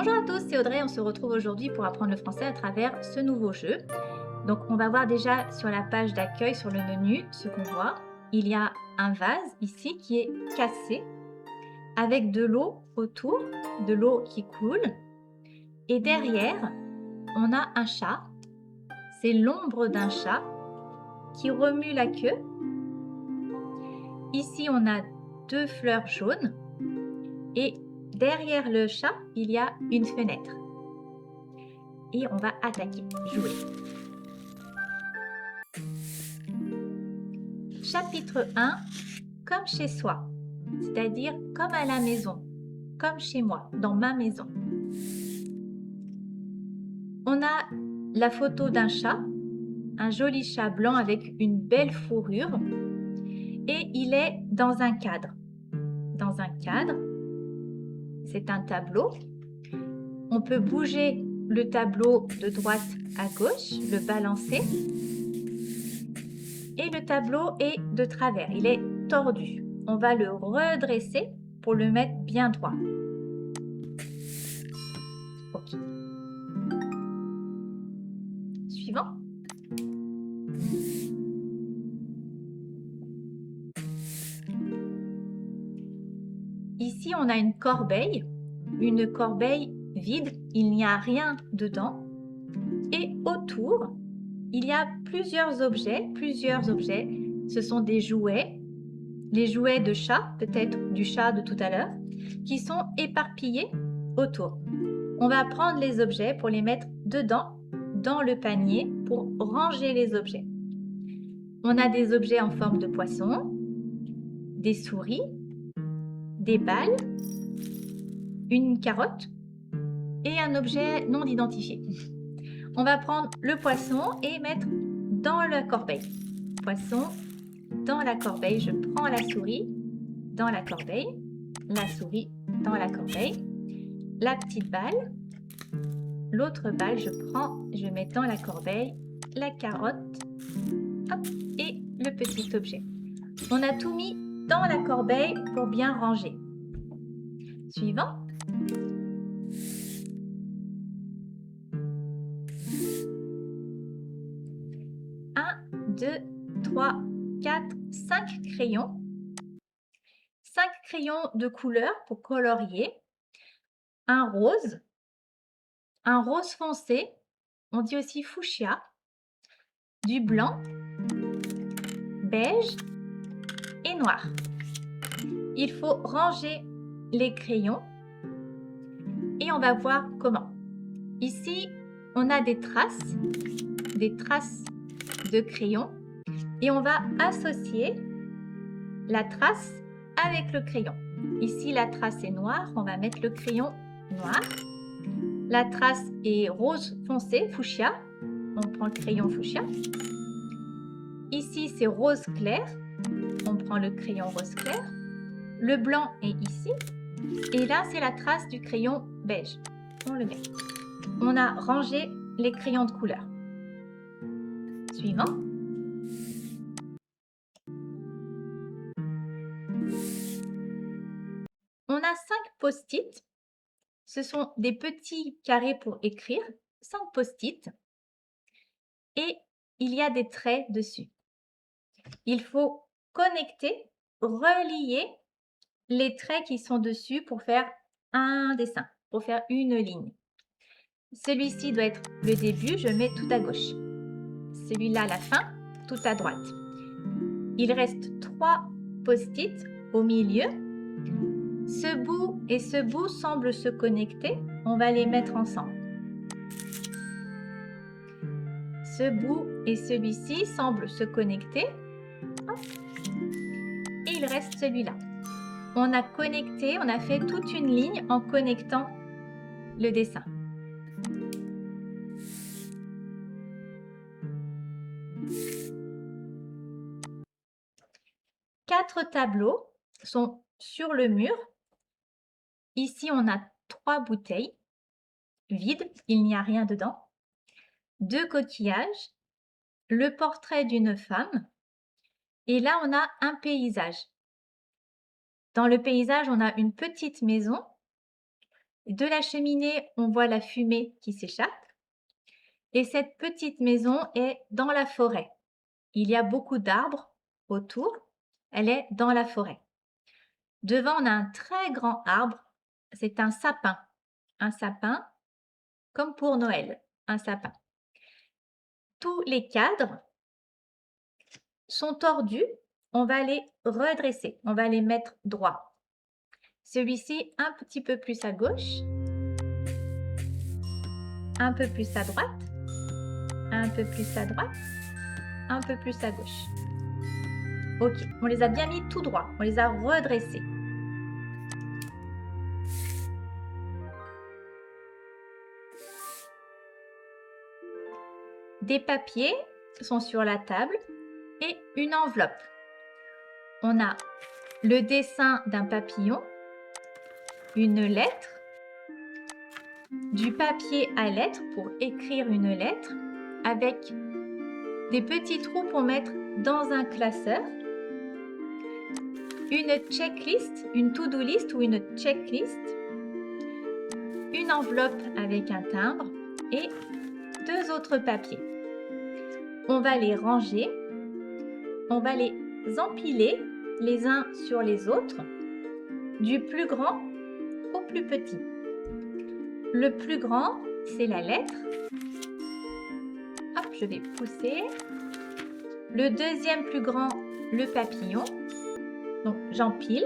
Bonjour à tous, c'est Audrey. On se retrouve aujourd'hui pour apprendre le français à travers ce nouveau jeu. Donc, on va voir déjà sur la page d'accueil, sur le menu, ce qu'on voit. Il y a un vase ici qui est cassé avec de l'eau autour, de l'eau qui coule. Et derrière, on a un chat. C'est l'ombre d'un chat qui remue la queue. Ici, on a deux fleurs jaunes. Et derrière le chat, il y a une fenêtre. Et on va attaquer, jouer. Chapitre 1, comme chez soi, c'est-à-dire comme à la maison, comme chez moi, dans ma maison. On a la photo d'un chat, un joli chat blanc avec une belle fourrure, et il est dans un cadre. Dans un cadre, c'est un tableau. On peut bouger le tableau de droite à gauche, le balancer. Et le tableau est de travers, il est tordu. On va le redresser pour le mettre bien droit. Ok. Suivant. Ici, on a une corbeille vide, il n'y a rien dedans. Et autour, il y a plusieurs objets. Ce sont des jouets, les jouets de chat, peut-être du chat de tout à l'heure, qui sont éparpillés autour. On va prendre les objets pour les mettre dedans, dans le panier, pour ranger les objets. On a des objets en forme de poisson, des souris, des balles, une carotte et un objet non identifié. On va prendre le poisson et mettre dans la corbeille. Poisson dans la corbeille. Je prends la souris dans la corbeille. La souris dans la corbeille. La petite balle. L'autre balle, je mets dans la corbeille. La carotte. Hop, et le petit objet. On a tout mis dans la corbeille pour bien ranger. Suivant. 2, 3, 4, 5 crayons. 5 crayons de couleur pour colorier. Un rose foncé, on dit aussi fuchsia. Du blanc, beige et noir. Il faut ranger les crayons et on va voir comment. Ici, on a des traces de crayon et on va associer la trace avec le crayon. Ici, la trace est noire, on va mettre le crayon noir. La trace est rose foncé, fuchsia, on prend le crayon fuchsia. Ici, c'est rose clair, on prend le crayon rose clair. Le blanc est ici et là, c'est la trace du crayon beige. On le met. On a rangé les crayons de couleur. Suivant. On a 5 post-it. Ce sont des petits carrés pour écrire. 5 post-it. Et il y a des traits dessus. Il faut connecter, relier les traits qui sont dessus pour faire un dessin, pour faire une ligne. Celui-ci doit être le début, je mets tout à gauche. Celui-là, la fin, tout à droite. Il reste 3 post-it au milieu. Ce bout et ce bout semblent se connecter. On va les mettre ensemble. Ce bout et celui-ci semblent se connecter. Et il reste celui-là. On a connecté, on a fait toute une ligne en connectant le dessin. Quatre tableaux sont sur le mur. Ici, on a 3 bouteilles vides, il n'y a rien dedans. 2 coquillages, le portrait d'une femme. Et là, on a un paysage. Dans le paysage, on a une petite maison De la cheminée, on voit la fumée qui s'échappe. Et cette petite maison est dans la forêt. Il y a beaucoup d'arbres autour. Elle est dans la forêt. Devant, on a un très grand arbre. C'est un sapin. Un sapin, comme pour Noël, un sapin. Tous les cadres sont tordus. On va les redresser. On va les mettre droits. Celui-ci un petit peu plus à gauche. Un peu plus à droite. Un peu plus à droite. Un peu plus à gauche. Ok, on les a bien mis tout droit. On les a redressés. Des papiers sont sur la table et une enveloppe. On a le dessin d'un papillon, une lettre, du papier à lettres pour écrire une lettre avec des petits trous pour mettre dans un classeur, une checklist, une to-do list ou une checklist, une enveloppe avec un timbre et 2 autres papiers. On va les ranger, on va les empiler les uns sur les autres, du plus grand au plus petit. Le plus grand, c'est la lettre. Hop, je vais pousser. Le deuxième plus grand, le papillon. Donc, j'empile.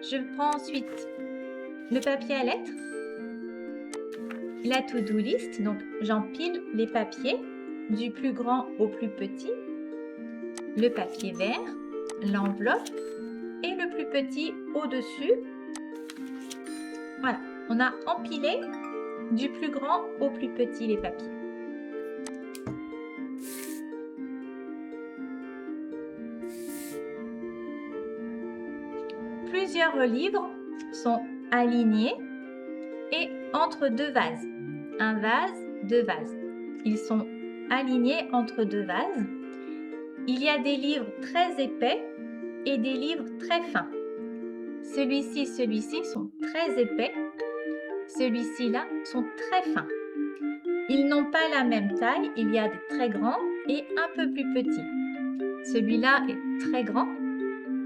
Je prends ensuite le papier à lettres, la to-do list. Donc, j'empile les papiers du plus grand au plus petit, le papier vert, l'enveloppe et le plus petit au-dessus. Voilà, on a empilé du plus grand au plus petit les papiers. Plusieurs livres sont alignés et entre 2 vases. Un vase, 2 vases. Ils sont alignés entre 2 vases. Il y a des livres très épais et des livres très fins. Celui-ci sont très épais. Celui-ci-là sont très fins. Ils n'ont pas la même taille. Il y a des très grands et un peu plus petits. Celui-là est très grand.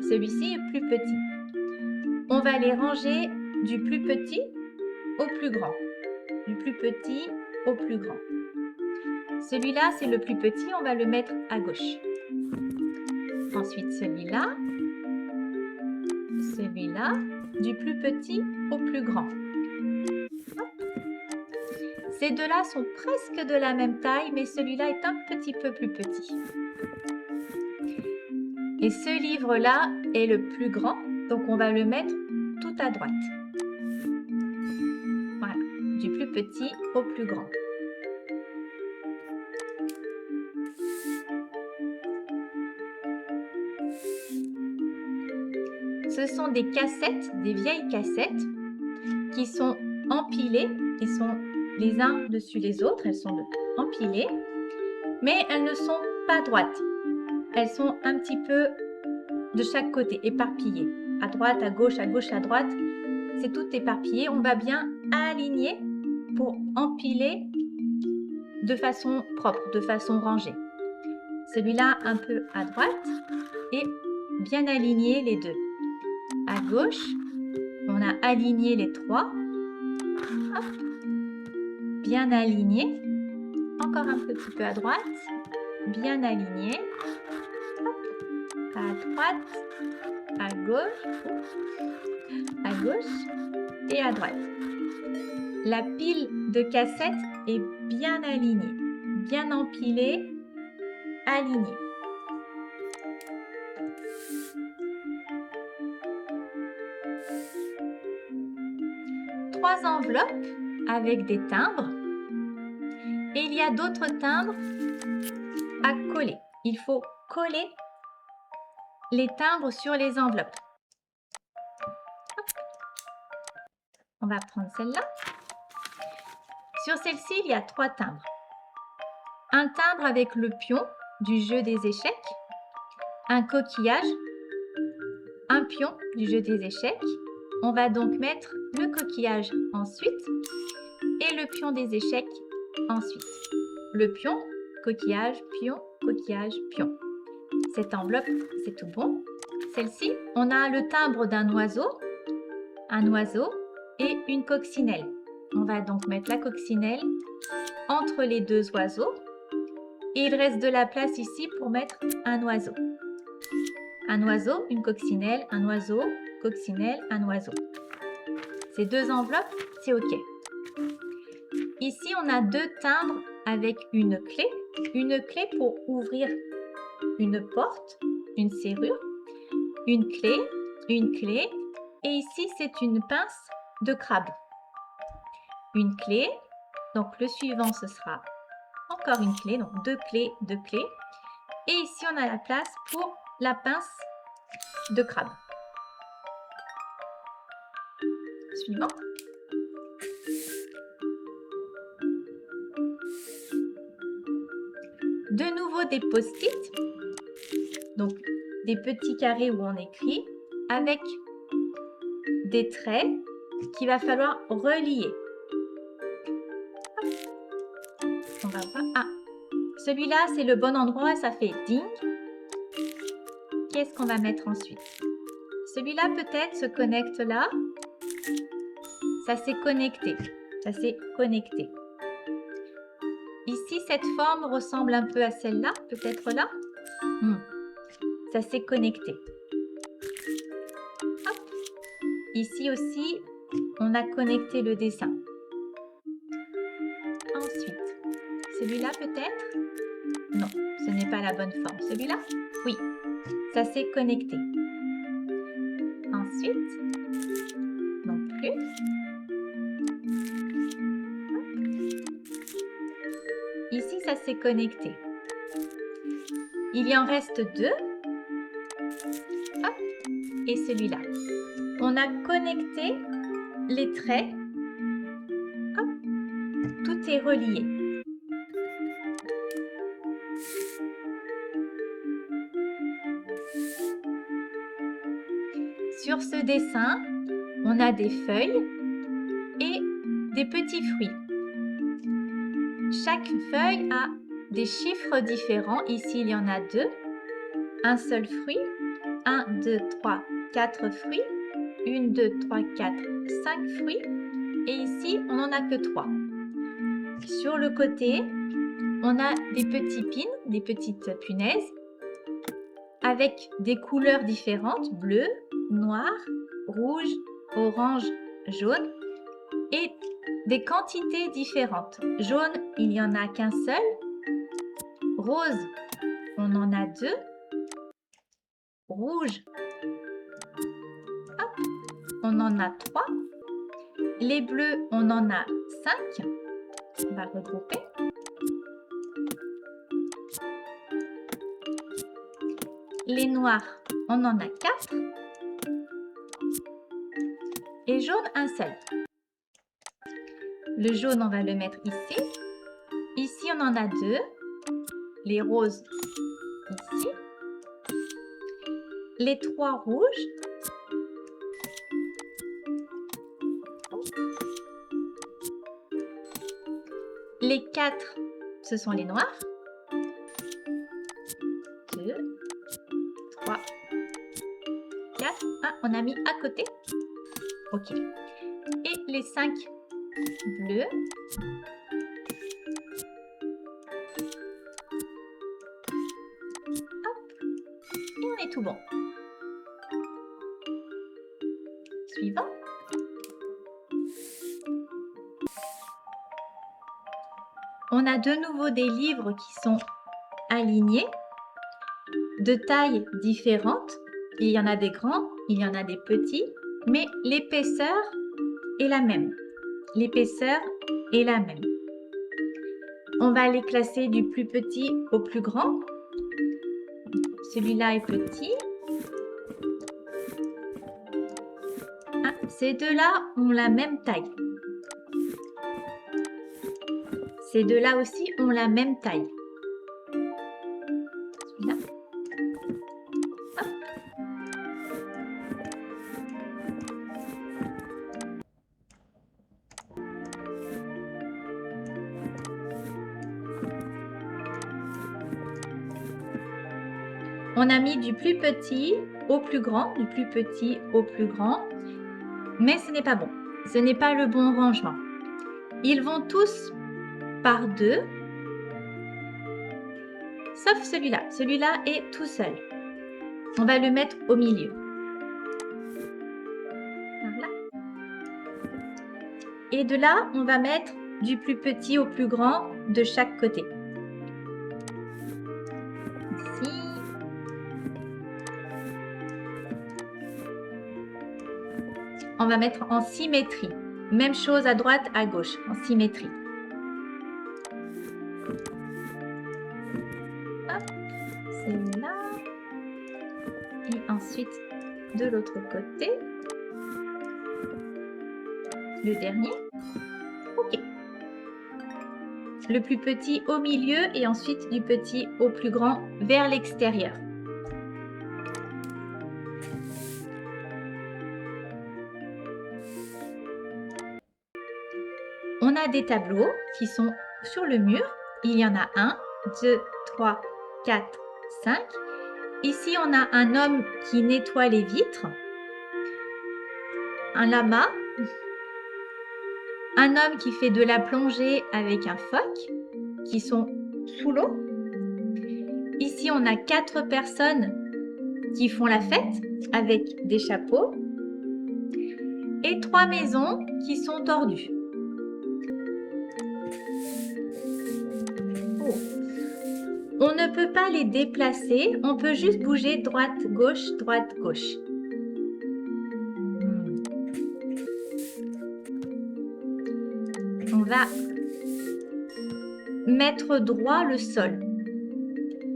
Celui-ci est plus petit. On va les ranger du plus petit au plus grand. Du plus petit au plus grand. Celui-là, c'est le plus petit. On va le mettre à gauche. Ensuite, celui-là. Celui-là, du plus petit au plus grand. Ces deux-là sont presque de la même taille, mais celui-là est un petit peu plus petit. Et ce livre-là est le plus grand, donc on va le mettre tout à droite. Voilà, du plus petit au plus grand. Ce sont des cassettes, des vieilles cassettes qui sont empilées, qui sont les uns dessus les autres, elles sont empilées, mais elles ne sont pas droites. Elles sont un petit peu de chaque côté, éparpillées. À droite, à gauche, à droite. C'est tout éparpillé. On va bien aligner pour empiler de façon propre, de façon rangée. Celui-là un peu à droite et bien aligner les deux. À gauche, on a aligné les 3. Hop. Bien aligné. Encore un petit peu à droite. Bien aligné. Hop. À droite, à gauche et à droite. La pile de cassettes est bien alignée, bien empilée, alignée. Trois enveloppes avec des timbres et il y a d'autres timbres à coller. Il faut coller les timbres sur les enveloppes. Hop. On va prendre celle-là. Sur celle-ci, il y a 3 timbres. Un timbre avec le pion du jeu des échecs, un coquillage, un pion du jeu des échecs. On va donc mettre le coquillage ensuite et le pion des échecs ensuite. Le pion, coquillage, pion. Cette enveloppe, c'est tout bon. Celle-ci, on a le timbre d'un oiseau, un oiseau et une coccinelle. On va donc mettre la coccinelle entre les deux oiseaux et il reste de la place ici pour mettre un oiseau. Un oiseau, une coccinelle, un oiseau, coccinelle, un oiseau. Ces deux enveloppes, c'est OK. Ici, on a deux timbres avec une clé pour ouvrir une porte, une serrure, une clé, et ici, c'est une pince de crabe. Une clé, donc le suivant, ce sera encore une clé, donc deux clés. Et ici, on a la place pour la pince de crabe. Suivant. De nouveau des post-it, donc des petits carrés où on écrit avec des traits qu'il va falloir relier. On va voir. Ah, celui-là, c'est le bon endroit, ça fait ding. Qu'est-ce qu'on va mettre ensuite? Celui-là, peut-être, se connecte là. Ça s'est connecté. Ici, cette forme ressemble un peu à celle-là, peut-être là. Ça s'est connecté. Hop. Ici aussi, on a connecté le dessin. Ensuite, celui-là peut-être? Non, ce n'est pas la bonne forme. Celui-là? Oui, ça s'est connecté. Ensuite, non plus. Ici, ça s'est connecté. Il y en reste deux. Hop, et celui-là. On a connecté les traits. Hop, tout est relié. Sur ce dessin, on a des feuilles et des petits fruits. Chaque feuille a des chiffres différents. Ici, il y en a deux. Un seul fruit. 1, 2, 3, 4 fruits. 1, 2, 3, 4, 5 fruits. Et ici, on n'en a que 3. Sur le côté, on a des petits pins, des petites punaises, avec des couleurs différentes, bleu, noir, rouge, orange, jaune, et des quantités différentes. Jaune, il n'y en a qu'un seul. Rose, on en a 2. Rouge, hop, on en a 3. Les bleus, on en a 5. On va regrouper. Les noirs, on en a 4. Et jaune, un seul. Le jaune, on va le mettre ici. Ici, on en a 2. Les roses, ici. Les 3 rouges. Les 4, ce sont les noirs. 2, 3, 4. Ah, on a mis à côté. OK. Et les 5 bleus. Hop. Et on est tout bon. Suivant. On a de nouveau des livres qui sont alignés, de tailles différentes. Il y en a des grands, il y en a des petits, mais l'épaisseur est la même. L'épaisseur est la même. On va les classer du plus petit au plus grand. Celui-là est petit. Ah, ces deux-là ont la même taille. Ces deux-là aussi ont la même taille. Celui-là. On a mis du plus petit au plus grand, du plus petit au plus grand, mais ce n'est pas bon. Ce n'est pas le bon rangement. Ils vont tous par deux, sauf celui-là. Celui-là est tout seul. On va le mettre au milieu. Voilà. Et de là, on va mettre du plus petit au plus grand de chaque côté. Ici. On va mettre en symétrie. Même chose à droite, à gauche, en symétrie. Hop, c'est là. Et ensuite, de l'autre côté. Le dernier. Ok. Le plus petit au milieu et ensuite du petit au plus grand vers l'extérieur. On a des tableaux qui sont sur le mur. Il y en a 1, 2, 3, 4, 5. Ici, on a un homme qui nettoie les vitres. Un lama. Un homme qui fait de la plongée avec un phoque qui sont sous l'eau. Ici, on a 4 personnes qui font la fête avec des chapeaux. Et 3 maisons qui sont tordues. On ne peut pas les déplacer, on peut juste bouger droite-gauche, droite-gauche. On va mettre droit le sol.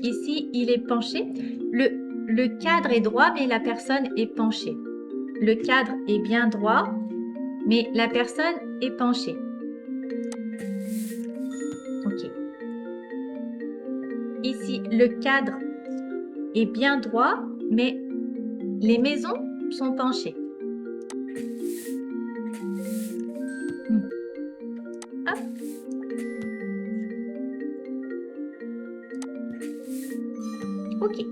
Ici, il est penché. Le cadre est droit, mais la personne est penchée. Le cadre est bien droit, mais la personne est penchée. Ok. Ici, le cadre est bien droit, mais les maisons sont penchées. Hop. Ok.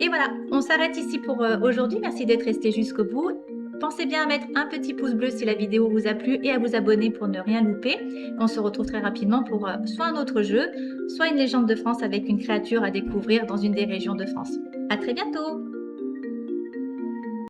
Et voilà, on s'arrête ici pour aujourd'hui. Merci d'être resté jusqu'au bout. Pensez bien à mettre un petit pouce bleu si la vidéo vous a plu et à vous abonner pour ne rien louper. On se retrouve très rapidement pour soit un autre jeu, soit une légende de France avec une créature à découvrir dans une des régions de France. À très bientôt!